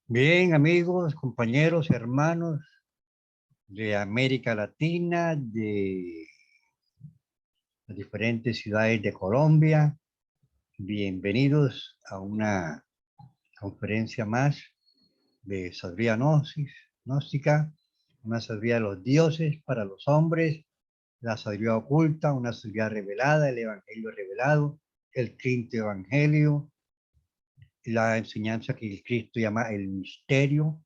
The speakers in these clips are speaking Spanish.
Bien, amigos, compañeros, hermanos de América Latina, de las diferentes ciudades de Colombia, bienvenidos a una conferencia más de sabiduría gnóstica, una sabiduría de los dioses para los hombres, la sabiduría oculta, una sabiduría revelada, el evangelio revelado, el quinto evangelio, la enseñanza que el Cristo llama el misterio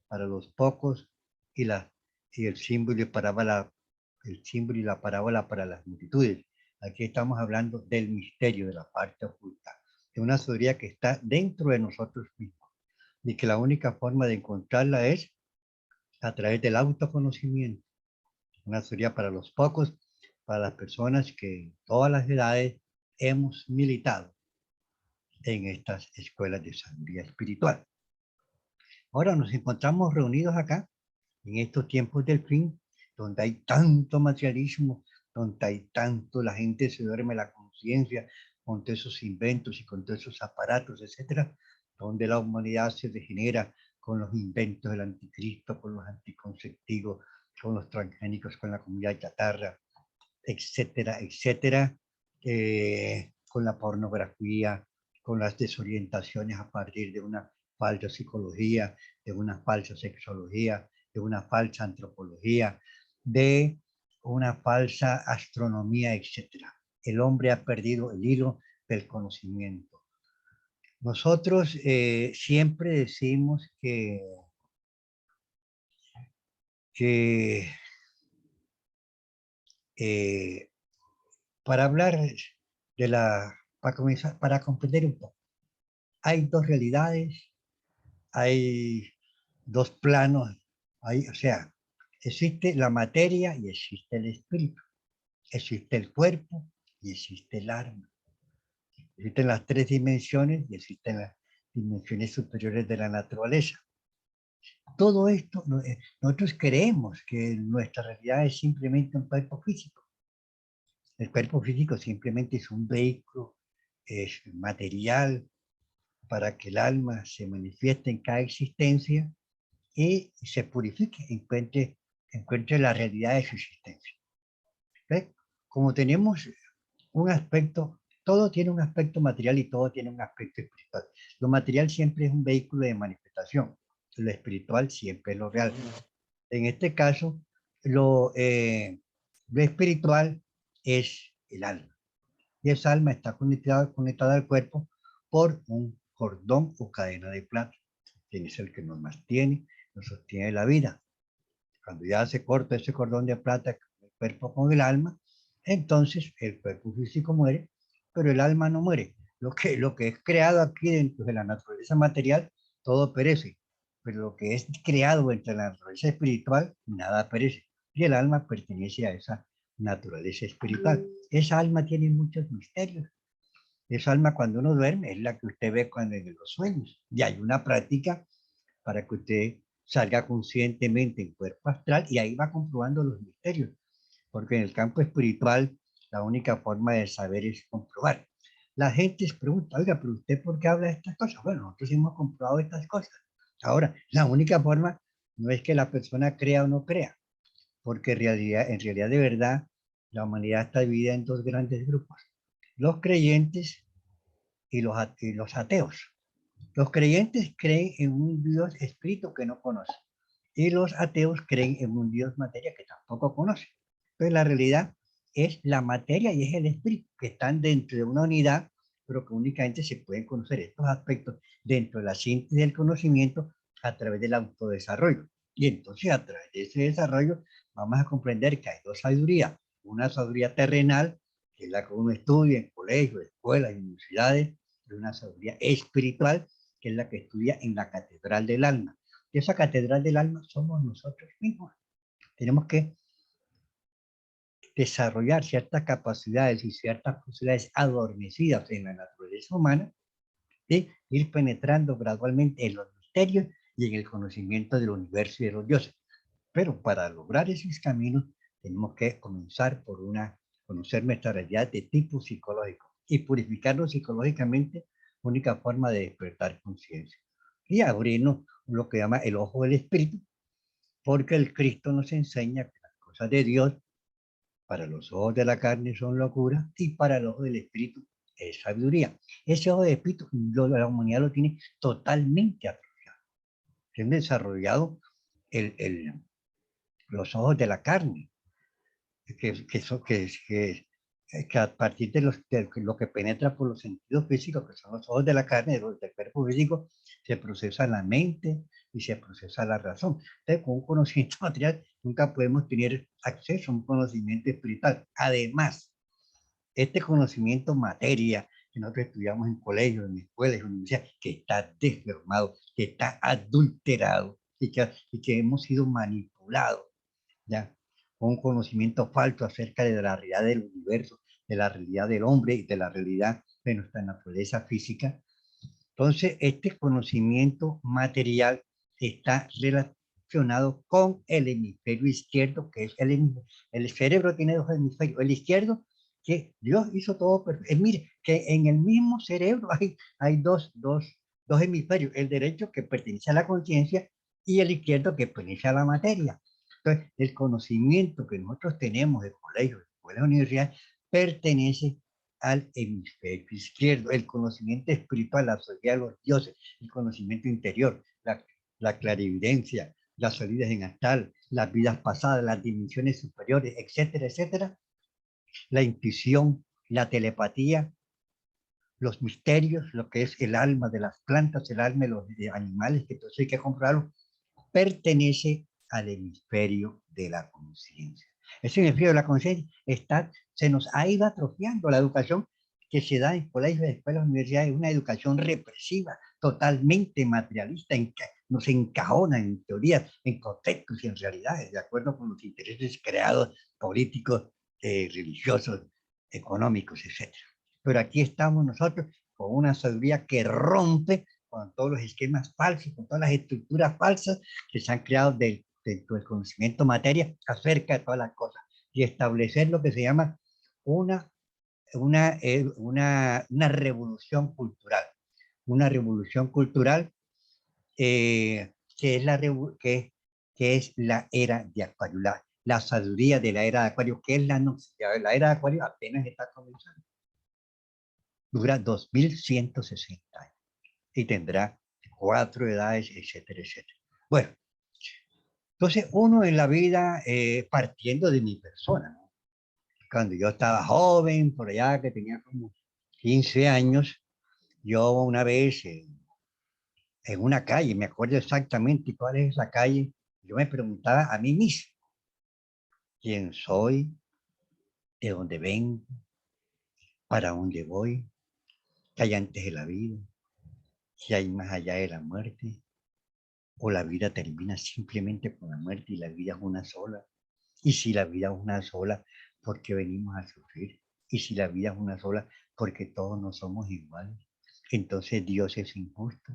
para los pocos y, y el símbolo y la parábola para las multitudes. Aquí estamos hablando del misterio, de la parte oculta, de una sabiduría que está dentro de nosotros mismos y que la única forma de encontrarla es a través del autoconocimiento. Una sabiduría para los pocos, para las personas que en todas las edades hemos militado en estas escuelas de sabiduría espiritual. Ahora nos encontramos reunidos acá en estos tiempos del fin, donde hay tanto materialismo, donde hay tanto, la gente se duerme la conciencia con todos esos inventos y con todos esos aparatos, etcétera, donde la humanidad se degenera con los inventos del anticristo, con los anticonceptivos, con los transgénicos, con la comida chatarra, etcétera, etcétera, con la pornografía, con las desorientaciones a partir de una falsa psicología, de una falsa sexología, de una falsa antropología, de una falsa astronomía, etcétera. El hombre ha perdido el hilo del conocimiento. Nosotros siempre decimos que eh, para hablar de para comenzar, para comprender un poco, hay dos realidades, hay dos planos, o sea, existe la materia y existe el espíritu, existe el cuerpo y existe el alma. Existen las tres dimensiones y existen las dimensiones superiores de la naturaleza. Todo esto, nosotros creemos que nuestra realidad es simplemente un cuerpo físico. El cuerpo físico simplemente es un vehículo, es material para que el alma se manifieste en cada existencia y se purifique, encuentre la realidad de su existencia. ¿Ves? Como tenemos un aspecto, todo tiene un aspecto material y todo tiene un aspecto espiritual. Lo material siempre es un vehículo de manifestación, lo espiritual siempre es lo real. En este caso, lo espiritual es el alma. Y esa alma está conectada al cuerpo por un cordón o cadena de plata. Quien es el que nos mantiene, nos sostiene la vida. Cuando ya se corta ese cordón de plata, el cuerpo con el alma, entonces el cuerpo físico muere, pero el alma no muere. Lo que es creado aquí dentro de la naturaleza material, todo perece, pero lo que es creado dentro de la naturaleza espiritual, nada perece. Y el alma pertenece a esa naturaleza espiritual. Esa alma tiene muchos misterios. Esa alma cuando uno duerme es la que usted ve cuando en los sueños. Y hay una práctica para que usted salga conscientemente en cuerpo astral y ahí va comprobando los misterios. Porque en el campo espiritual la única forma de saber es comprobar. La gente se pregunta, oiga, pero usted ¿por qué habla de estas cosas? Bueno, nosotros hemos comprobado estas cosas. Ahora, la única forma no es que la persona crea o no crea, porque en realidad de verdad la humanidad está dividida en dos grandes grupos, los creyentes y los ateos. Los creyentes creen en un Dios espíritu que no conoce y los ateos creen en un Dios materia que tampoco conoce. Pero la realidad es la materia y es el espíritu que están dentro de una unidad, pero que únicamente se pueden conocer estos aspectos dentro de la síntesis del conocimiento a través del autodesarrollo. Y entonces a través de ese desarrollo vamos a comprender que hay dos sabidurías. Una sabiduría terrenal, que es la que uno estudia en colegios, escuelas, universidades, y una sabiduría espiritual, que es la que estudia en la catedral del alma. Y esa catedral del alma somos nosotros mismos. Tenemos que desarrollar ciertas capacidades y ciertas posibilidades adormecidas en la naturaleza humana de ir penetrando gradualmente en los misterios y en el conocimiento del universo y de los dioses. Pero para lograr esos caminos tenemos que comenzar por conocer nuestra realidad de tipo psicológico y purificarnos psicológicamente, única forma de despertar conciencia. y abrirnos lo que llama el ojo del espíritu, porque el Cristo nos enseña que las cosas de Dios para los ojos de la carne son locura y para el ojo del espíritu es sabiduría. Ese ojo del espíritu, la humanidad lo tiene totalmente atrofiado. Tiene desarrollado el, los ojos de la carne, que a partir de lo que penetra por los sentidos físicos, que son los ojos de la carne, del cuerpo físico, se procesa la mente y se procesa la razón. Entonces, con un conocimiento material nunca podemos tener acceso a un conocimiento espiritual. Además, este conocimiento materia que nosotros estudiamos en colegios, en escuelas, en universidades, que está deformado, que está adulterado y que hemos sido manipulados, ¿ya? Con un conocimiento falso acerca de la realidad del universo, de la realidad del hombre y de la realidad de nuestra naturaleza física. Entonces, este conocimiento material está relacionado con el hemisferio izquierdo, que es el cerebro tiene dos hemisferios. El izquierdo, que Dios hizo todo perfecto. Mire, que en el mismo cerebro hay dos hemisferios. El derecho que pertenece a la conciencia y el izquierdo que pertenece a la materia. Entonces, el conocimiento que nosotros tenemos de colegios, de escuelas, universidades, pertenece al hemisferio izquierdo, el conocimiento espiritual, la sabiduría de los dioses, el conocimiento interior, la clarividencia, las salidas en astral, las vidas pasadas, las dimensiones superiores, etcétera, etcétera, la intuición, la telepatía, los misterios, lo que es el alma de las plantas, el alma de los animales, que entonces hay que comprarlo, pertenece al hemisferio de la conciencia. Ese hemisferio de la conciencia se nos ha ido atrofiando. La educación que se da en colegios, escuelas, universidades, es una educación represiva, totalmente materialista, nos encajona en teorías, en contextos y en realidades, de acuerdo con los intereses creados, políticos, religiosos, económicos, etc. Pero aquí estamos nosotros con una sabiduría que rompe con todos los esquemas falsos, con todas las estructuras falsas que se han creado del conocimiento materia acerca de todas las cosas y establecer lo que se llama una, una revolución cultural. Una revolución cultural que, es que es la era de Acuario, la sabiduría de la era de Acuario, que es la era de Acuario apenas está comenzando. Dura 2160 años y tendrá 4 edades, etcétera, etcétera. Bueno, entonces uno en la vida, partiendo de mi persona, ¿no? Cuando yo estaba joven, por allá que tenía como 15 años, yo una vez en una calle, me acuerdo exactamente cuál es esa calle, yo me preguntaba a mí mismo, ¿quién soy? ¿De dónde vengo? ¿Para dónde voy? ¿Qué hay antes de la vida? ¿Qué hay más allá de la muerte? ¿O la vida termina simplemente con la muerte y la vida es una sola? Y si la vida es una sola, ¿por qué venimos a sufrir? Y si la vida es una sola, porque todos no somos iguales. Entonces Dios es injusto.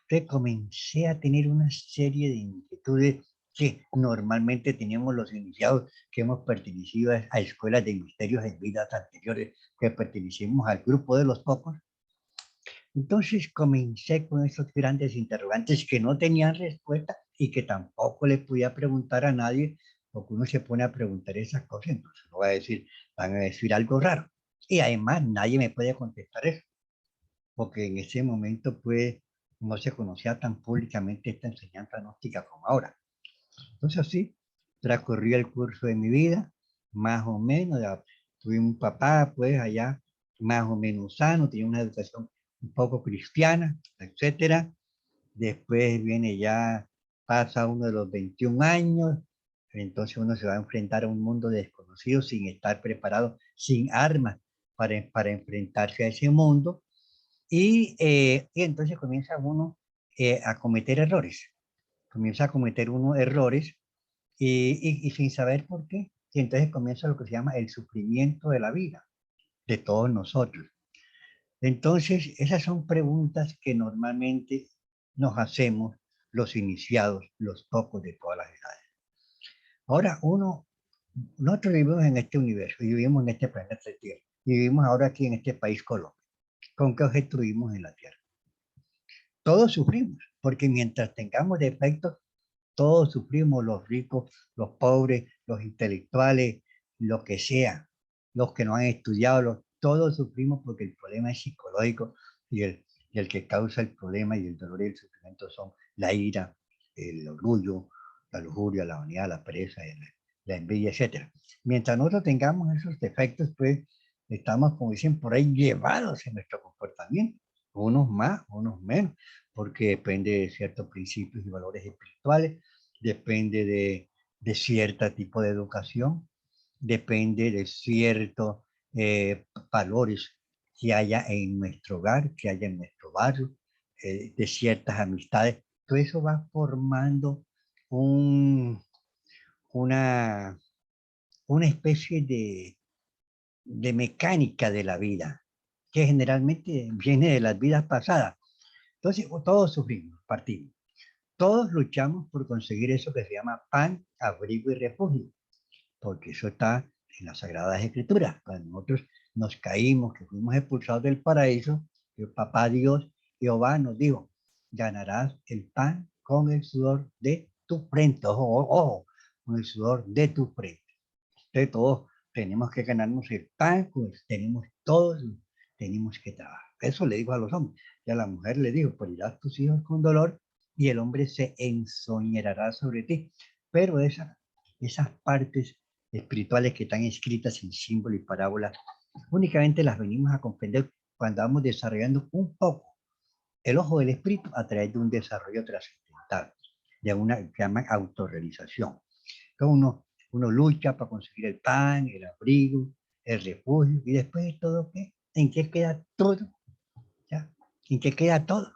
Entonces comencé a tener una serie de inquietudes que normalmente teníamos los iniciados que hemos pertenecido a escuelas de misterios en vidas anteriores, que pertenecimos al grupo de los pocos. Entonces comencé con esos grandes interrogantes que no tenían respuesta y que tampoco le podía preguntar a nadie, porque uno se pone a preguntar esas cosas, entonces no va a decir, van a decir algo raro. Y además nadie me puede contestar eso, porque en ese momento pues no se conocía tan públicamente esta enseñanza gnóstica como ahora. Entonces así transcurrió el curso de mi vida, más o menos, ya, tuve un papá pues allá más o menos sano, tenía una educación un poco cristiana, etcétera. Después viene ya, pasa uno de los 21 años, entonces uno se va a enfrentar a un mundo desconocido sin estar preparado, sin armas para enfrentarse a ese mundo. Y entonces comienza uno a cometer errores, comienza a cometer uno errores y sin saber por qué. Y entonces comienza lo que se llama el sufrimiento de la vida, de todos nosotros. Entonces, esas son preguntas que normalmente nos hacemos los iniciados, los pocos de todas las edades. Ahora, nosotros vivimos en este universo, y vivimos en este planeta Tierra, y vivimos ahora aquí en este país Colombia. ¿Con qué objeto vivimos en la Tierra? todos sufrimos, porque mientras tengamos defectos, todos sufrimos, los ricos, los pobres, los intelectuales, lo que sea, los que no han estudiado, todos sufrimos porque el problema es psicológico y el que causa el problema y el dolor y el sufrimiento son la ira, el orgullo, la lujuria, la vanidad, la pereza, la envidia, etc. Mientras nosotros tengamos esos defectos, pues estamos, como dicen por ahí, llevados en nuestro comportamiento, unos más, unos menos, porque depende de ciertos principios y valores espirituales, depende de cierto tipo de educación, depende de ciertos valores que haya en nuestro hogar, que haya en nuestro barrio, de ciertas amistades. Todo eso va formando un, una, una especie de mecánica de la vida, que generalmente viene de las vidas pasadas. Entonces, todos sufrimos, partimos. Todos luchamos por conseguir eso que se llama pan, abrigo y refugio, porque eso está en las Sagradas Escrituras. Cuando nosotros nos caímos, que fuimos expulsados del paraíso, el papá Dios, Jehová nos dijo, ganarás el pan con el sudor de tu frente, ojo, ojo, con el sudor de tu frente. Entonces todos tenemos que ganarnos el pan, pues tenemos que trabajar. Eso le dijo a los hombres. Y a la mujer le dijo, parirás tus hijos con dolor y el hombre se ensoñará sobre ti. Pero esas partes espirituales que están escritas en símbolo y parábola, únicamente las venimos a comprender cuando vamos desarrollando un poco el ojo del espíritu a través de un desarrollo trascendental, de una que llaman autorrealización. Entonces uno lucha para conseguir el pan, el abrigo, el refugio, y después de todo, ¿qué? ¿En qué queda todo? ¿Ya? ¿En qué queda todo?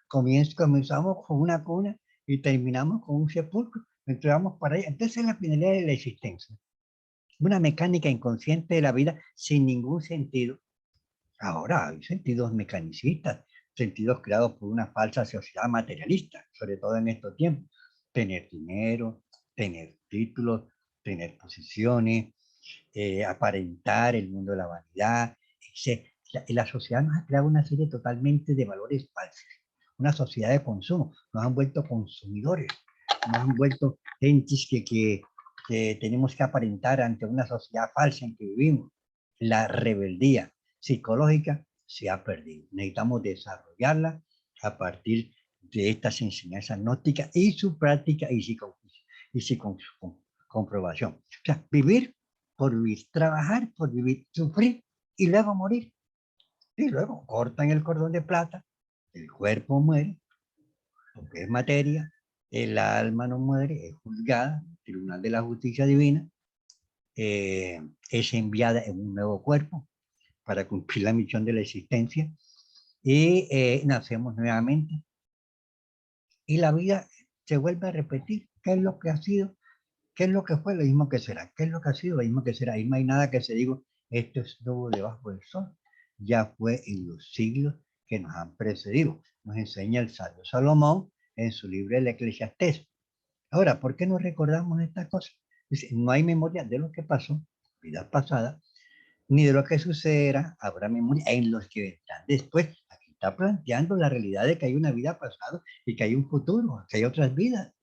Comenzamos con una cuna y terminamos con un sepulcro, entramos para allá. Entonces es la finalidad de la existencia. Una mecánica inconsciente de la vida sin ningún sentido. Ahora hay sentidos mecanicistas, sentidos creados por una falsa sociedad materialista, sobre todo en estos tiempos. Tener dinero, tener títulos, tener posiciones, aparentar el mundo de la vanidad, etc. La sociedad nos ha creado una serie totalmente de valores falsos, una sociedad de consumo, nos han vuelto consumidores, nos han vuelto gentes que tenemos que aparentar ante una sociedad falsa en que vivimos. La rebeldía psicológica se ha perdido. Necesitamos desarrollarla a partir de estas enseñanzas gnósticas y su práctica y su comprobación. O sea, vivir por vivir, trabajar por vivir, sufrir y luego morir. Y luego cortan el cordón de plata, el cuerpo muere, porque es materia, el alma no muere, es juzgada, el tribunal de la justicia divina, es enviada en un nuevo cuerpo para cumplir la misión de la existencia y nacemos nuevamente y la vida se vuelve a repetir. ¿Qué es lo que ha sido? ¿Qué es lo que fue? Lo mismo que será. ¿Qué es lo que ha sido? Lo mismo que será. Ahí no hay nada que se diga, esto estuvo debajo del sol. Ya fue en los siglos que nos han precedido. Nos enseña el sabio Salomón en su libro El Eclesiastés. Ahora, ¿por qué no recordamos estas cosas? Dice, no hay memoria de lo que pasó, vidas pasadas, ni de lo que sucederá, habrá memoria en los que vendrán después. Aquí está planteando la realidad de que hay una vida pasada y que hay un futuro, que hay otras vidas.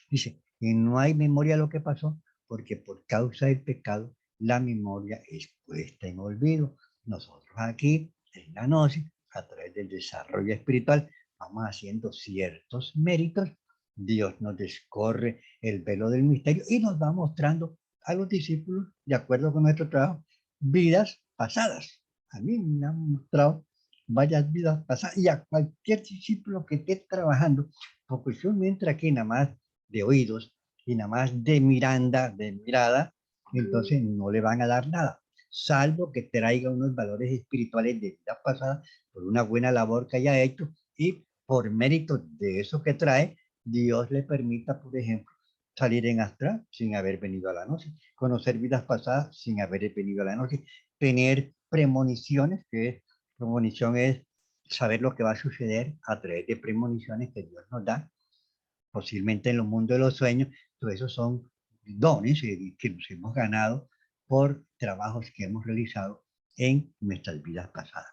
Dice, y no hay memoria de lo que pasó, porque por causa del pecado, la memoria es puesta en olvido. Nosotros aquí, en la gnosis, a través del desarrollo espiritual, vamos haciendo ciertos méritos. Dios nos descorre el velo del misterio y nos va mostrando a los discípulos, de acuerdo con nuestro trabajo, vidas pasadas. A mí me han mostrado varias vidas pasadas y a cualquier discípulo que esté trabajando, porque si uno entra aquí nada más de oídos y nada más de mirada, entonces no le van a dar nada, salvo que traiga unos valores espirituales de vida pasada por una buena labor que haya hecho y por mérito de eso que trae, Dios le permita, por ejemplo, salir en astral sin haber venido a la noche, conocer vidas pasadas sin haber venido a la noche, tener premoniciones, premonición es saber lo que va a suceder a través de premoniciones que Dios nos da, posiblemente en los mundos de los sueños. Todo eso son dones que nos hemos ganado por trabajos que hemos realizado en nuestras vidas pasadas.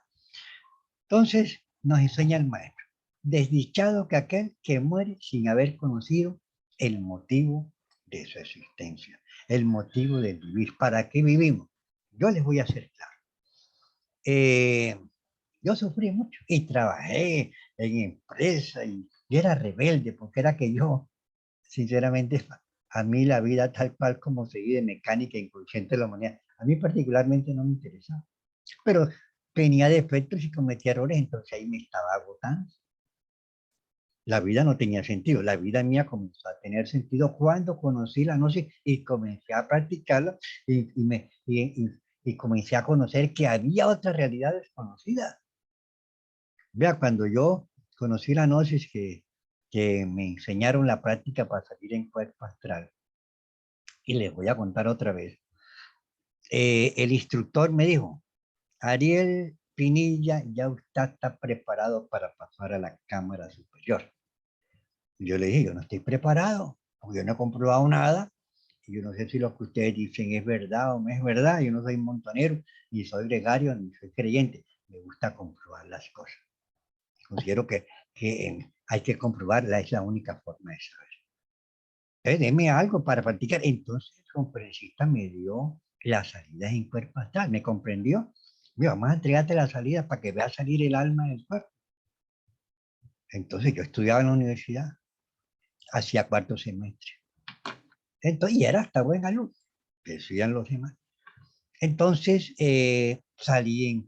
Entonces, nos enseña el maestro. desdichado que aquel que muere sin haber conocido el motivo de su existencia, el motivo de vivir. ¿Para qué vivimos? Yo les voy a hacer claro. Yo sufrí mucho y trabajé en empresa y era rebelde porque era que yo, sinceramente, a mí la vida tal cual como seguí de mecánica inconsciente de la humanidad, a mí particularmente no me interesaba. Pero tenía defectos y cometía errores, entonces ahí me estaba agotando. La vida no tenía sentido. La vida mía comenzó a tener sentido cuando conocí la gnosis y comencé a practicarla y comencé a conocer que había otras realidades conocidas. Vea, cuando yo conocí la gnosis, que me enseñaron la práctica para salir en cuerpo astral, y les voy a contar otra vez, el instructor me dijo, Ariel Pinilla, ya usted está preparado para pasar a la cámara superior. Yo le dije, yo no estoy preparado, porque yo no he comprobado nada, y yo no sé si lo que ustedes dicen es verdad o no es verdad, yo no soy montonero, ni soy gregario, ni soy creyente, me gusta comprobar las cosas. Considero que hay que comprobarla, es la única forma de saber. Deme algo para practicar. Entonces el conferencista me dio las salidas en cuerpo astral, me comprendió. Mira, vamos a entregarte la salida para que vea salir el alma del cuerpo. Entonces yo estudiaba en la universidad, hacía cuarto semestre. Entonces, y era hasta buena luz, decían los demás. Entonces salí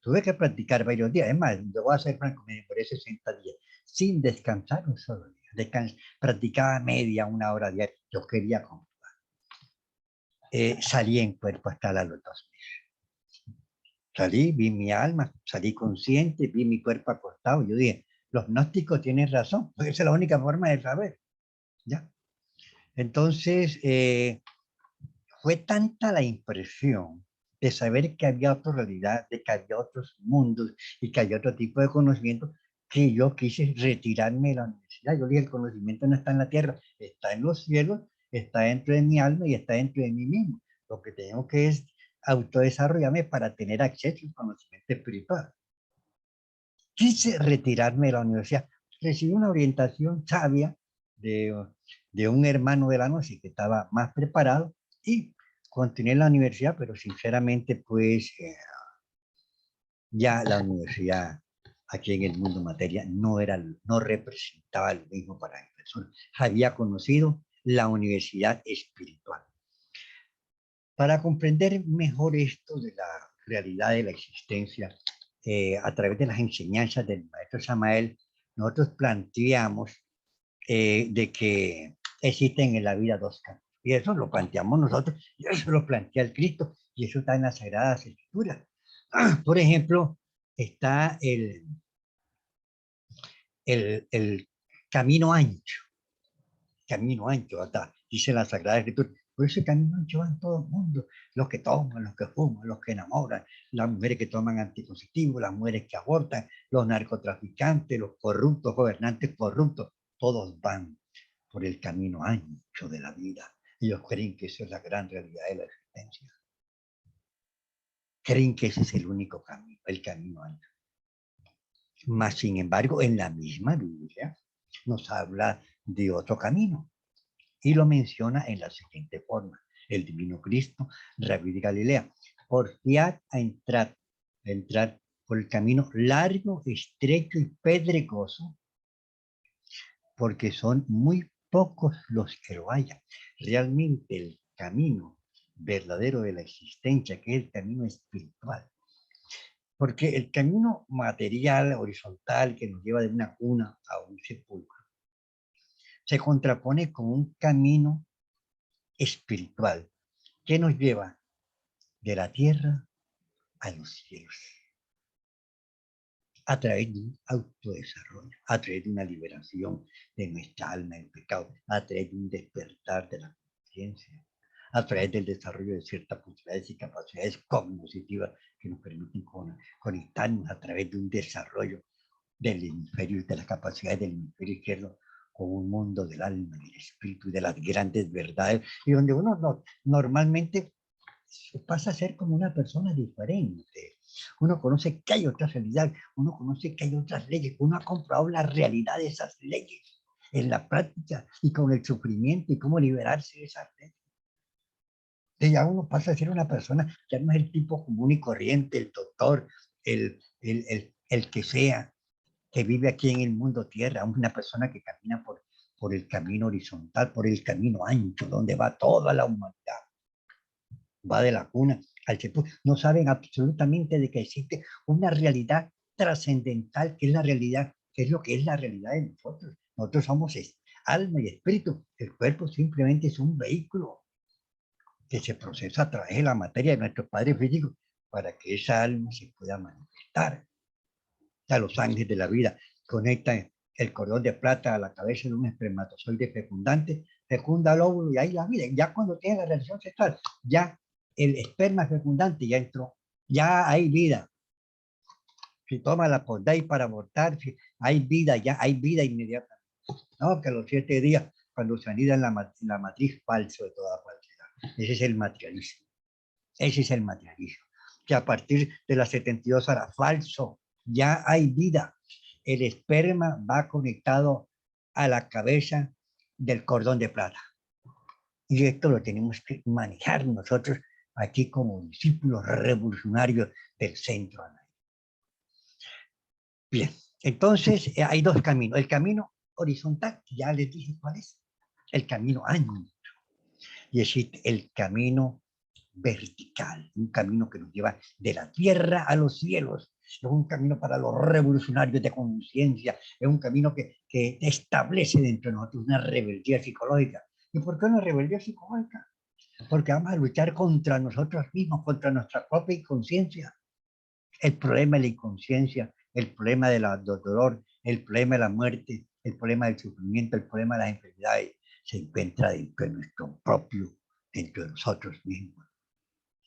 tuve que practicar varios días. Es más, yo voy a ser franco, me demoré 60 días sin descansar un solo día. Practicaba media, una hora diaria. Yo quería comprobar. Salí en cuerpo hasta los 2 meses. Salí, vi mi alma, salí consciente, vi mi cuerpo acostado. Yo dije, los gnósticos tienen razón, porque esa es la única forma de saber. ¿Ya? Entonces, fue tanta la impresión de saber que había otra realidad, de que había otros mundos y que había otro tipo de conocimiento, que yo quise retirarme de la universidad. Yo dije, el conocimiento no está en la tierra, está en los cielos, está dentro de mi alma y está dentro de mí mismo. Lo que tengo que es autodesarrollarme para tener acceso al conocimiento espiritual. Quise retirarme de la universidad. Recibí una orientación sabia de, de un hermano de la noche que estaba más preparado y continué en la universidad, pero sinceramente pues ya la universidad aquí en el mundo materia no representaba lo mismo para mi persona. Había conocido la universidad espiritual. Para comprender mejor esto de la realidad de la existencia, a través de las enseñanzas del maestro Samael, nosotros planteamos de que existen en la vida dos caminos. Y eso lo planteamos nosotros, y eso lo plantea el Cristo, y eso está en las Sagradas Escrituras. Por ejemplo, está el camino ancho, hasta, dice la Sagrada Escritura. Por ese camino ancho van todo el mundo, los que toman, los que fuman, los que enamoran, las mujeres que toman anticonceptivos, las mujeres que abortan, los narcotraficantes, los corruptos, gobernantes corruptos, todos van por el camino ancho de la vida. Ellos creen que esa es la gran realidad de la existencia. Creen que ese es el único camino, el camino ancho. Mas, sin embargo, en la misma Biblia nos habla de otro camino y lo menciona en la siguiente forma. El divino Cristo, Rabí de Galilea, porfiad a entrar por el camino largo, estrecho y pedregoso, porque son muy pocos los que lo hayan. Realmente el camino verdadero de la existencia, que es el camino espiritual. Porque el camino material, horizontal, que nos lleva de una cuna a un sepulcro, se contrapone con un camino espiritual que nos lleva de la tierra a los cielos, a través de un autodesarrollo, a través de una liberación de nuestra alma del pecado, a través de un despertar de la conciencia, a través del desarrollo de ciertas posibilidades y capacidades cognitivas que nos permiten conectarnos a través de un desarrollo del hemisferio, de las capacidades del hemisferio izquierdo con un mundo del alma, del espíritu y de las grandes verdades, y donde uno normalmente pasa a ser como una persona diferente. Uno conoce que hay otra realidad, uno conoce que hay otras leyes, uno ha comprobado la realidad de esas leyes en la práctica y con el sufrimiento y cómo liberarse de esas leyes. Entonces ya uno pasa a ser una persona, ya no es el tipo común y corriente, el doctor, el que sea, que vive aquí en el mundo tierra, una persona que camina por el camino horizontal, por el camino ancho, donde va toda la humanidad. Va de la cuna al sepulcro. No saben absolutamente de que existe una realidad trascendental, que es la realidad, que es lo que es la realidad de nosotros. Nosotros somos alma y espíritu. El cuerpo simplemente es un vehículo que se procesa a través de la materia de nuestro padre físico para que esa alma se pueda manifestar. A los ángeles de la vida conectan el cordón de plata a la cabeza de un espermatozoide fecundante, fecunda el óvulo y ahí la vida. Ya cuando tiene la relación sexual, ya el esperma fecundante ya entró, ya hay vida. Si toma la Podday para abortar, si hay vida, ya hay vida inmediata. No, que a los 7 días, cuando se anida en la matriz, falso de toda falsedad. Ese es el materialismo. Ese es el materialismo. Que a partir de las 72 horas, falso, ya hay vida. El esperma va conectado a la cabeza del cordón de plata. Y esto lo tenemos que manejar nosotros aquí como discípulos revolucionarios del centro. Bien, entonces hay dos caminos. El camino horizontal, ya les dije cuál es. El camino ancho. Y existe el camino vertical, un camino que nos lleva de la tierra a los cielos. Es un camino para los revolucionarios de conciencia, es un camino que establece dentro de nosotros una rebeldía psicológica. ¿Y por qué una rebeldía psicológica? Porque vamos a luchar contra nosotros mismos, contra nuestra propia inconsciencia. El problema de la inconsciencia, el problema del dolor, el problema de la muerte, el problema del sufrimiento, el problema de las enfermedades, se encuentra dentro de nuestro propio, dentro de nosotros mismos.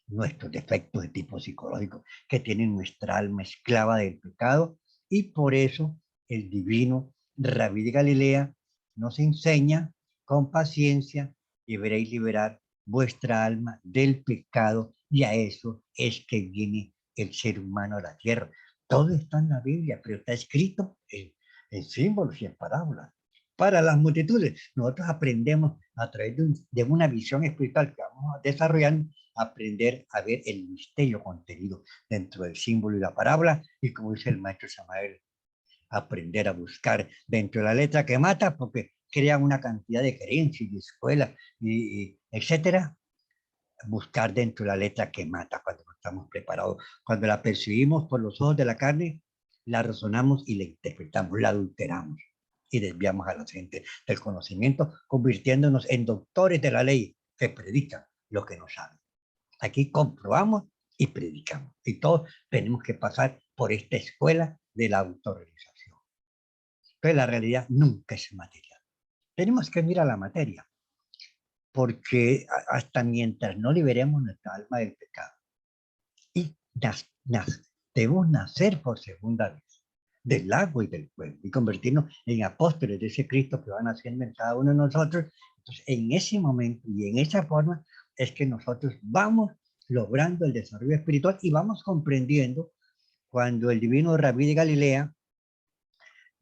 Nuestros defectos de tipo psicológico que tienen nuestra alma esclava del pecado, y por eso el divino Rabí de Galilea nos enseña con paciencia y veréis liberar vuestra alma del pecado, y a eso es que viene el ser humano a la tierra. Todo está en la Biblia, pero está escrito en símbolos y en parábolas para las multitudes. Nosotros aprendemos a través de una visión espiritual que vamos a desarrollar, aprender a ver el misterio contenido dentro del símbolo y la parábola, y como dice el maestro Samael, aprender a buscar dentro de la letra que mata, porque crea una cantidad de creencias y escuelas, y etcétera. Buscar dentro de la letra que mata cuando no estamos preparados. Cuando la percibimos por los ojos de la carne, la razonamos y la interpretamos, la adulteramos y desviamos a la gente del conocimiento, convirtiéndonos en doctores de la ley que predican lo que no saben. Aquí comprobamos y predicamos. Y todos tenemos que pasar por esta escuela de la autorrealización. Entonces la realidad nunca es material. Tenemos que mirar la materia, porque hasta mientras no liberemos nuestra alma del pecado y debemos nacer por segunda vez del agua y del fuego y convertirnos en apóstoles de ese Cristo que va naciendo en cada uno de nosotros. Entonces, en ese momento y en esa forma es que nosotros vamos logrando el desarrollo espiritual y vamos comprendiendo cuando el divino Rabí de Galilea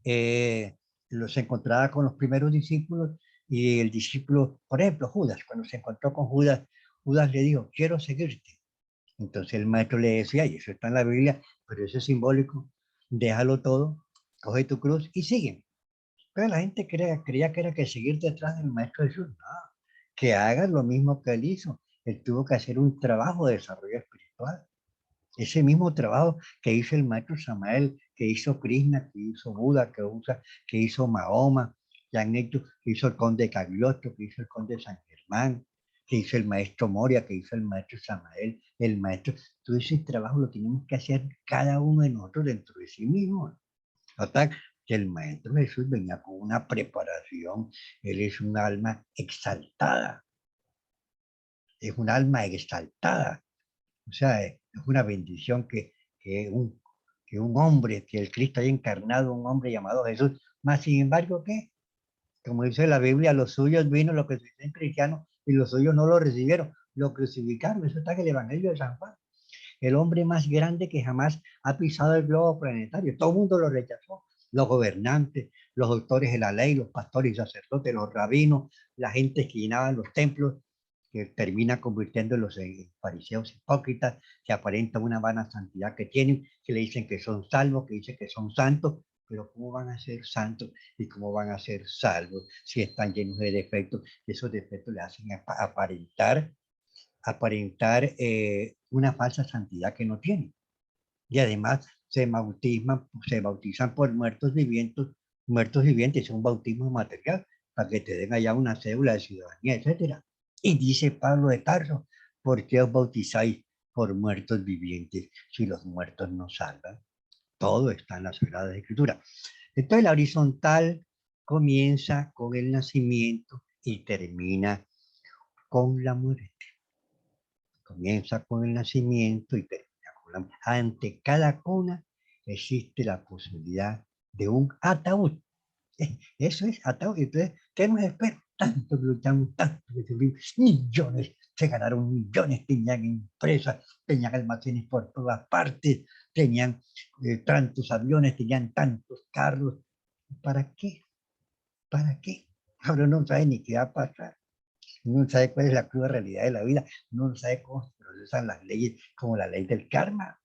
se encontraba con los primeros discípulos, y el discípulo, por ejemplo, Judas, cuando se encontró con Judas, Judas le dijo, quiero seguirte. Entonces el maestro le decía, y eso está en la Biblia, pero eso es simbólico, déjalo todo, coge tu cruz y sigue. Pero la gente creía que era que seguir detrás del maestro Jesús. No, que haga lo mismo que él hizo. Él tuvo que hacer un trabajo de desarrollo espiritual. Ese mismo trabajo que hizo el maestro Samael, que hizo Krishna, que hizo Buda, que hizo Mahoma, que han hecho, que hizo el conde Cagliostro, que hizo el conde San Germán, que hizo el maestro Moria, que hizo el maestro Samael, el maestro. Todo ese trabajo lo tenemos que hacer cada uno de nosotros dentro de sí mismo. Hasta que el maestro Jesús venía con una preparación, él es un alma exaltada, es un alma exaltada. O sea, es una bendición que un hombre, que el Cristo haya encarnado, un hombre llamado Jesús. Más sin embargo, ¿qué? Como dice la Biblia, los suyos vino, los que se dicen cristianos, y los suyos no lo recibieron, lo crucificaron. Eso está en el Evangelio de San Juan. el hombre más grande que jamás ha pisado el globo planetario. Todo el mundo lo rechazó. Los gobernantes, los doctores de la ley, los pastores y sacerdotes, los rabinos, la gente que llenaban los templos, que termina convirtiéndolos en fariseos hipócritas, que aparentan una vana santidad que tienen, que le dicen que son salvos, que dicen que son santos, pero ¿cómo van a ser santos y cómo van a ser salvos si están llenos de defectos? Esos defectos le hacen aparentar una falsa santidad que no tienen. Y además se bautizan por muertos vivientes, es un bautismo material, para que te den allá una cédula de ciudadanía, etcétera. Y dice Pablo de Tarso, ¿por qué os bautizáis por muertos vivientes si los muertos no salvan? Todo está en la Sagrada Escritura. Entonces la horizontal comienza con el nacimiento y termina con la muerte. Comienza con el nacimiento y termina con la muerte. Ante cada cuna existe la posibilidad de un ataúd. Eso es ataúd. Entonces, ¿qué nos espera? Tanto que luchamos, tanto que sufrimos, millones, se ganaron millones, tenían empresas, tenían almacenes por todas partes, tenían tantos aviones, tenían tantos carros. ¿Para qué? ¿Para qué? Ahora no sabe ni qué va a pasar. Uno no sabe cuál es la cruda realidad de la vida, uno no sabe cómo se procesan las leyes, como la ley del karma.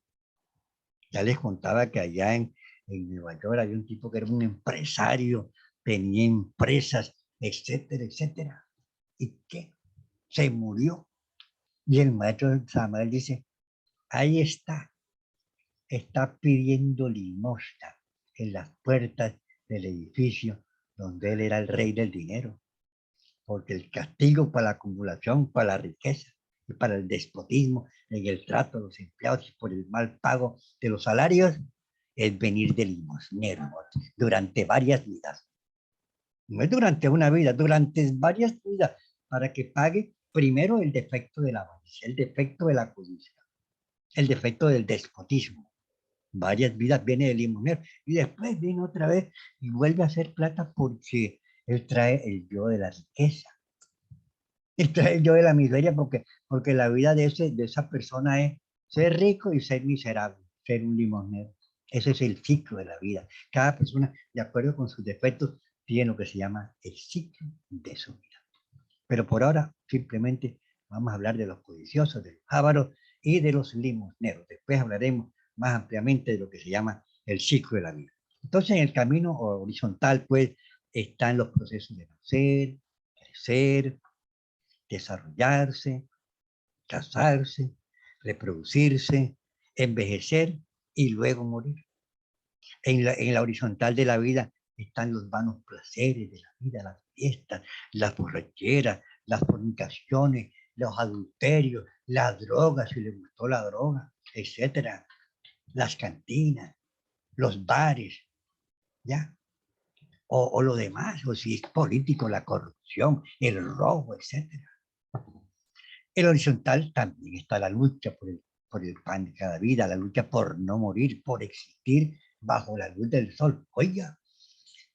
Ya les contaba que allá en Nueva York había un tipo que era un empresario, tenía empresas, etcétera, etcétera. ¿Y qué? Se murió. Y el maestro Samuel dice, ahí está pidiendo limosna en las puertas del edificio donde él era el rey del dinero. Porque el castigo para la acumulación, para la riqueza y para el despotismo en el trato de los empleados y por el mal pago de los salarios es venir de limosnero durante varias vidas. No es durante una vida, durante varias vidas, para que pague primero el defecto de la avaricia, el defecto de la codicia, el defecto del despotismo. Varias vidas viene de limonero y después viene otra vez y vuelve a hacer plata porque él trae el yo de la riqueza. Entonces yo de la miseria porque la vida de esa persona es ser rico y ser miserable, ser un limonero. Ese es el ciclo de la vida. Cada persona, de acuerdo con sus defectos, tiene lo que se llama el ciclo de su vida. Pero por ahora, simplemente vamos a hablar de los codiciosos, de los ávaros y de los limosneros. Después hablaremos más ampliamente de lo que se llama el ciclo de la vida. Entonces, en el camino horizontal, pues, están los procesos de nacer, crecer, desarrollarse, casarse, reproducirse, envejecer y luego morir. En la horizontal de la vida están los vanos placeres de la vida, las fiestas, las borracheras, las fornicaciones, los adulterios, las drogas, si le gustó la droga, etcétera, las cantinas, los bares, ¿ya? O lo demás, o si es político, la corrupción, el robo, etcétera. El horizontal también está la lucha por el pan de cada vida, la lucha por no morir, por existir bajo la luz del sol. Oiga,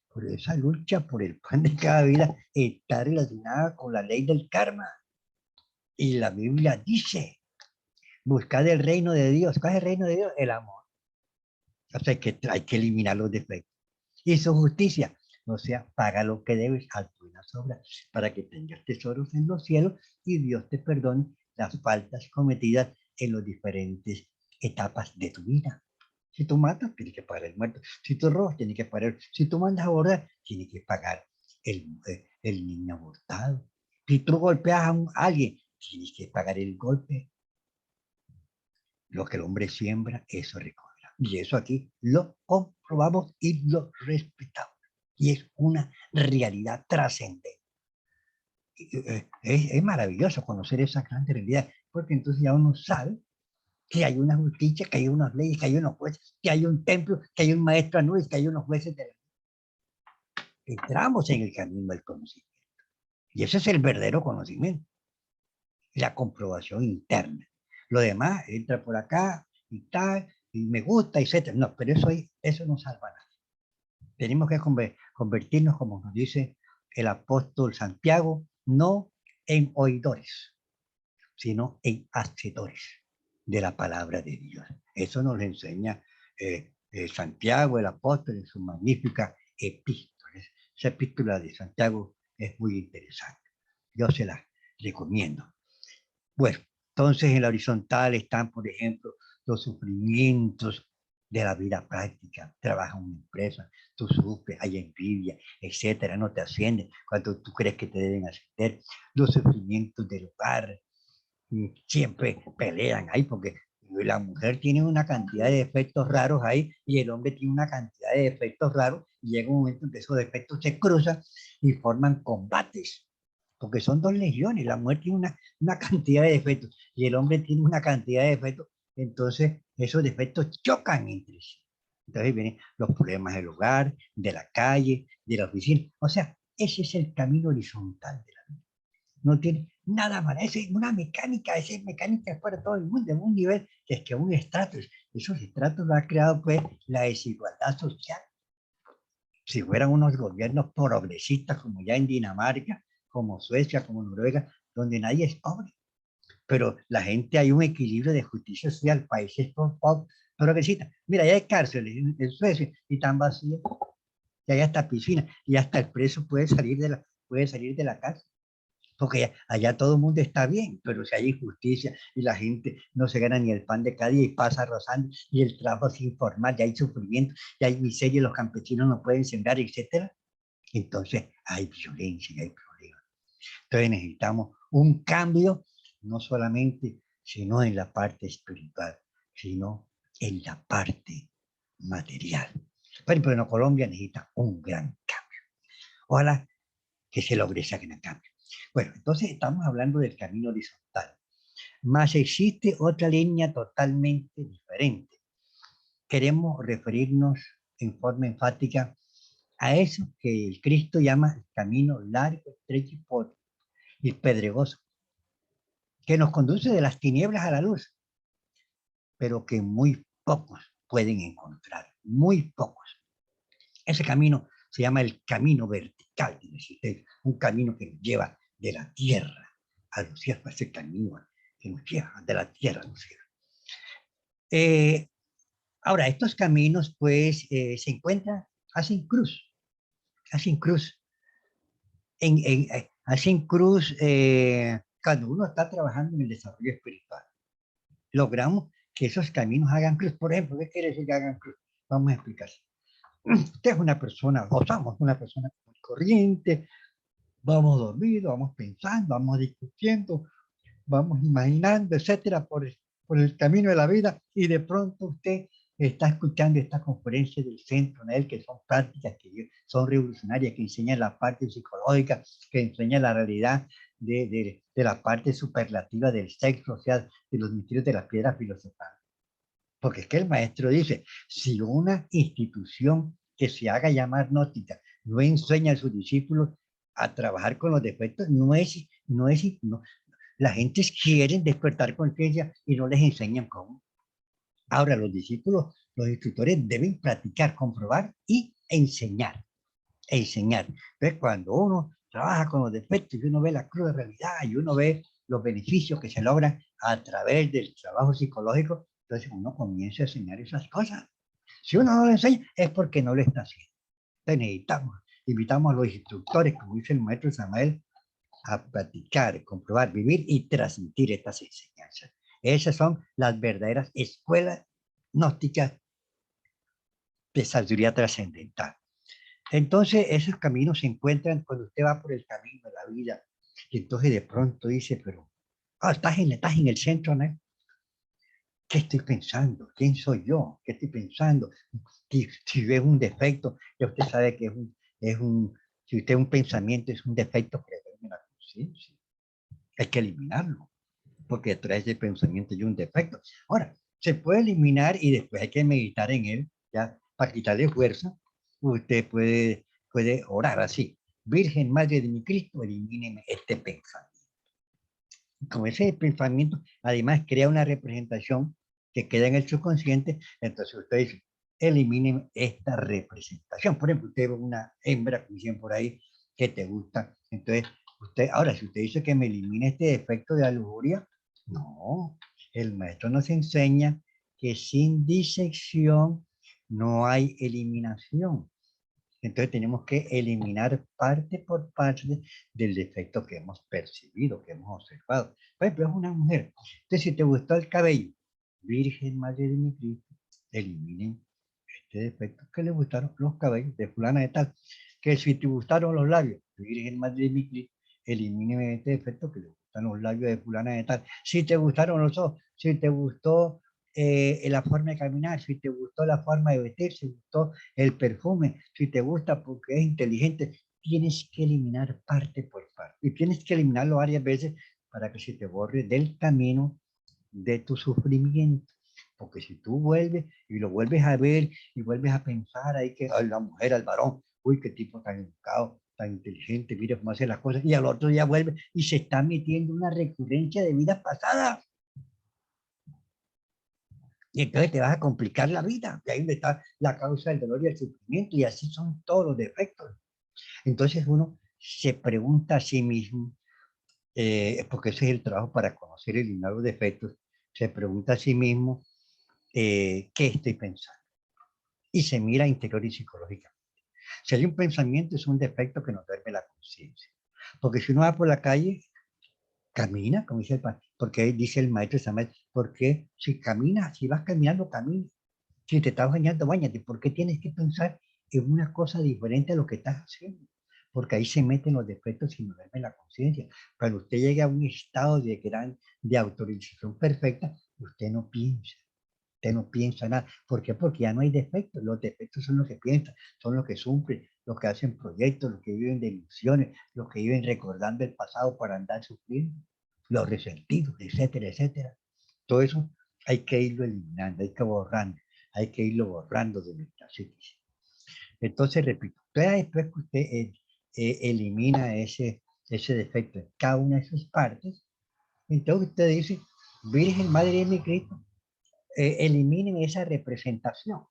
por esa lucha por el pan de cada vida está relacionada con la ley del karma. Y la Biblia dice, buscad el reino de Dios. ¿Cuál es el reino de Dios? El amor. O sea, hay que eliminar los defectos. Y su justicia, o sea, paga lo que debes a tu buenas obras para que tengas tesoros en los cielos y Dios te perdone las faltas cometidas en las diferentes etapas de tu vida. Si tú matas, tienes que pagar el muerto. Si tú robas, tienes que pagar. Si tú mandas a abortar, tienes que pagar el niño abortado. Si tú golpeas a alguien, tienes que pagar el golpe. Lo que el hombre siembra, eso recoge. Y eso aquí lo comprobamos y lo respetamos. Y es una realidad trascendente. Es maravilloso conocer esa gran realidad, porque entonces ya uno sabe que hay una justicia, que hay unas leyes, que hay unos jueces, que hay un templo, que hay un maestro Anubis, que hay unos jueces de la... Entramos en el camino del conocimiento. Y ese es el verdadero conocimiento, la comprobación interna. Lo demás entra por acá y tal, y me gusta, etcétera. No, pero eso no salva nada. Tenemos que convertirnos, como nos dice el apóstol Santiago, no en oidores, sino en hacedores. de la palabra de Dios. Eso nos lo enseña Santiago, el apóstol, en su magnífica epístola. Esa epístola de Santiago es muy interesante. Yo se la recomiendo. Bueno, entonces en la horizontal están, por ejemplo, los sufrimientos de la vida práctica. Trabaja en una empresa, tú sufres, hay envidia, etcétera, no te ascienden cuando tú crees que te deben ascender. Los sufrimientos del hogar, siempre pelean ahí porque la mujer tiene una cantidad de defectos raros ahí y el hombre tiene una cantidad de defectos raros y llega un momento en que esos defectos se cruzan y forman combates, porque son dos legiones, la mujer tiene una cantidad de defectos y el hombre tiene una cantidad de defectos, entonces esos defectos chocan entre sí. Entonces vienen los problemas del hogar, de la calle, de la oficina, o sea, ese es el camino horizontal de la vida. No tiene nada más. Es una mecánica, esa mecánica es para todo el mundo, en un nivel que es que un estrato, esos estratos lo ha creado pues la desigualdad social. Si fueran unos gobiernos progresistas como ya en Dinamarca, como Suecia, como Noruega, donde nadie es pobre, pero la gente hay un equilibrio de justicia social, países progresistas. Mira, ya hay cárceles en Suecia y están vacías, y hay hasta piscina, y hasta el preso puede salir de la cárcel porque allá todo el mundo está bien, pero si hay injusticia y la gente no se gana ni el pan de cada día y pasa rozando y el trabajo es informal, ya hay sufrimiento, ya hay miseria, los campesinos no pueden sembrar, etcétera, entonces hay violencia y hay problemas. Entonces necesitamos un cambio, no solamente, sino en la parte espiritual, sino en la parte material. Por ejemplo, en Colombia necesita un gran cambio. Ojalá que se logre ese gran cambio. Bueno, entonces estamos hablando del camino horizontal, más existe otra línea totalmente diferente. Queremos referirnos en forma enfática a eso que el Cristo llama el camino largo, estrecho y pedregoso, que nos conduce de las tinieblas a la luz, pero que muy pocos pueden encontrar, muy pocos. Ese camino se llama el camino vertical, un camino que nos lleva de la tierra a los cielos, ese camino que nos lleva de la tierra a los cielos. Ahora, estos caminos pues se encuentran, hacen cruz, hacen cruz cuando uno está trabajando en el desarrollo espiritual. Logramos que esos caminos hagan cruz. Por ejemplo, ¿qué quiere decir que hagan cruz? Vamos a explicar. Usted es una persona, o somos una persona corriente, vamos dormidos, vamos pensando, vamos discutiendo, vamos imaginando, etcétera, por el camino de la vida, y de pronto usted está escuchando esta conferencia del centro, ¿no? Que son prácticas que son revolucionarias, que enseñan la parte psicológica, que enseñan la realidad de la parte superlativa del sexo, o sea, de los misterios de las piedras filosofales. Porque es que el maestro dice, si una institución que se haga llamar gnóstica no enseña a sus discípulos a trabajar con los defectos, no, la gente quiere despertar conciencia y no les enseñan cómo. Ahora los discípulos, los instructores deben practicar, comprobar y enseñar. Enseñar. Entonces cuando uno trabaja con los defectos y uno ve la cruda realidad y uno ve los beneficios que se logran a través del trabajo psicológico, entonces uno comienza a enseñar esas cosas. Si uno no lo enseña es porque no lo está haciendo. Entonces necesitamos, invitamos a los instructores, como dice el maestro Samael, a practicar, comprobar, vivir y transmitir estas enseñanzas. Esas son las verdaderas escuelas gnósticas de sabiduría trascendental. Entonces, esos caminos se encuentran cuando usted va por el camino de la vida. Y entonces de pronto dice, pero, estás en el centro, ¿no? ¿Qué estoy pensando? ¿Quién soy yo? ¿Qué estoy pensando? Si ves un defecto, ya usted sabe que si usted un pensamiento es un defecto que en la conciencia. Hay que eliminarlo, porque detrás del pensamiento hay un defecto. Ahora, se puede eliminar y después hay que meditar en él, ya, para quitarle fuerza. Usted puede orar así. Virgen Madre de mi Cristo, elimíneme este pensamiento. Como ese pensamiento, además, crea una representación que queda en el subconsciente, entonces usted dice, eliminen esta representación. Por ejemplo, usted ve una hembra, como dicen por ahí, que te gusta, entonces ahora, si usted dice que me elimine este defecto de la lujuria, no, El maestro nos enseña que sin disección no hay eliminación. Entonces tenemos que eliminar parte por parte del defecto que hemos percibido, que hemos observado. Por ejemplo, es una mujer. Entonces, si te gustó el cabello, Virgen Madre de mi Cristo, eliminen este defecto que le gustaron los cabellos de fulana de tal. Que si te gustaron los labios, Virgen Madre de mi Cristo, eliminen este defecto que le gustan los labios de fulana de tal. Si te gustaron los ojos, si te gustó la forma de caminar, si te gustó la forma de vestir, si te gustó el perfume, si te gusta porque es inteligente, tienes que eliminar parte por parte. Y tienes que eliminarlo varias veces para que se te borre del camino de tu sufrimiento. Porque si tú vuelves y lo vuelves a ver y vuelves a pensar ahí que a la mujer, al varón, uy, qué tipo tan educado, tan inteligente, mira cómo hace las cosas, y al otro día vuelve y se está metiendo una recurrencia de vidas pasadas. Y entonces te vas a complicar la vida. Y ahí donde está la causa del dolor y el sufrimiento. Y así son todos los defectos. Entonces uno se pregunta a sí mismo, porque ese es el trabajo para conocer y eliminar los defectos, se pregunta a sí mismo, ¿qué estoy pensando? Y se mira interior y psicológicamente. Si hay un pensamiento, es un defecto que nos duerme la conciencia. Porque si uno va por la calle, camina, como dice el padre, porque dice el maestro Samuel, porque si caminas, si vas caminando, camina. Si te estás bañando, bañate. ¿Por qué tienes que pensar en una cosa diferente a lo que estás haciendo? Porque ahí se meten los defectos y nos duerme la conciencia. Cuando usted llegue a un estado de autorización perfecta, usted no piensa nada. ¿Por qué? Porque ya no hay defectos. Los defectos son los que piensan, son los que sufren, los que hacen proyectos, los que viven de ilusiones, los que viven recordando el pasado para andar sufriendo, los resentidos, etcétera, etcétera. Todo eso hay que irlo eliminando, hay que irlo borrando de nuestra psiquis. Entonces, repito, después que usted elimina ese defecto en cada una de sus partes, entonces usted dice, Virgen Madre de mi Cristo, eliminen esa representación.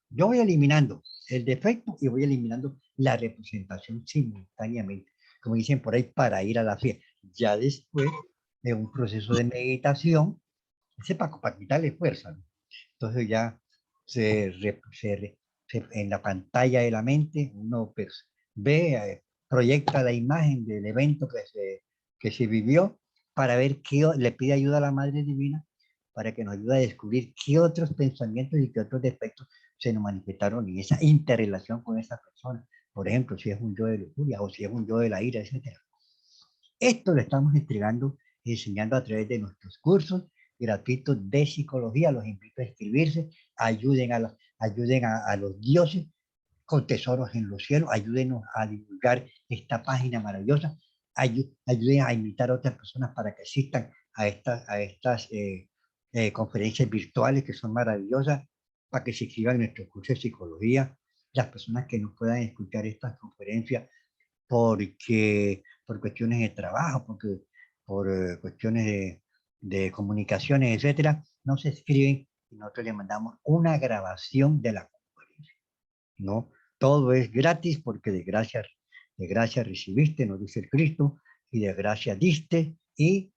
Yo voy eliminando el defecto y voy eliminando la representación simultáneamente, como dicen por ahí, para ir a la fiesta. Ya después de un proceso de meditación, ese para quitarle fuerza, ¿no? Entonces ya en la pantalla de la mente uno pues, ve, proyecta la imagen del evento que se vivió para ver qué le pide ayuda a la Madre Divina para que nos ayude a descubrir qué otros pensamientos y qué otros defectos se nos manifestaron en esa interrelación con esa persona. Por ejemplo, si es un yo de lujuria o si es un yo de la ira, etc. Esto lo estamos entregando y enseñando a través de nuestros cursos gratuitos de psicología. Los invito a inscribirse, ayuden a los dioses con tesoros en los cielos, ayúdenos a divulgar esta página maravillosa, ayuden a invitar a otras personas para que asistan a estas conferencias virtuales que son maravillosas, para que se inscriban en nuestro curso de psicología. Las personas que no puedan escuchar estas conferencias por cuestiones de trabajo, por cuestiones de comunicaciones, etcétera, no se escriben y nosotros le mandamos una grabación de la conferencia. No, todo es gratis porque de gracia recibiste, nos dice el Cristo, y de gracia diste, y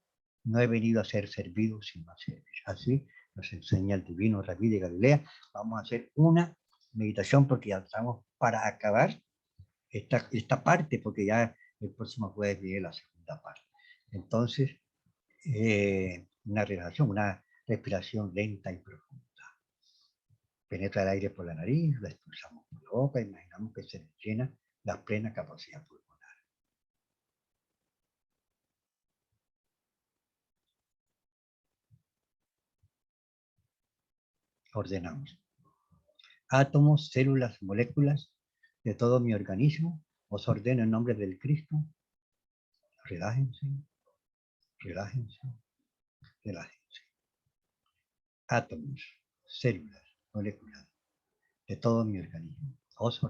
no he venido a ser servido sino a servir. Así nos enseña el divino Rabí de Galilea. Vamos a hacer una meditación porque ya estamos para acabar esta parte, porque ya el próximo jueves viene la segunda parte. Entonces, una relajación, una respiración lenta y profunda. Penetra el aire por la nariz, lo expulsamos por la boca, imaginamos que se nos llena la plena capacidad pulmonar. Ordenamos. Átomos, células, moléculas de todo mi organismo, os ordeno en nombre del Cristo, relájense, relájense, relájense. Átomos, células, moléculas de todo mi organismo, os ordeno.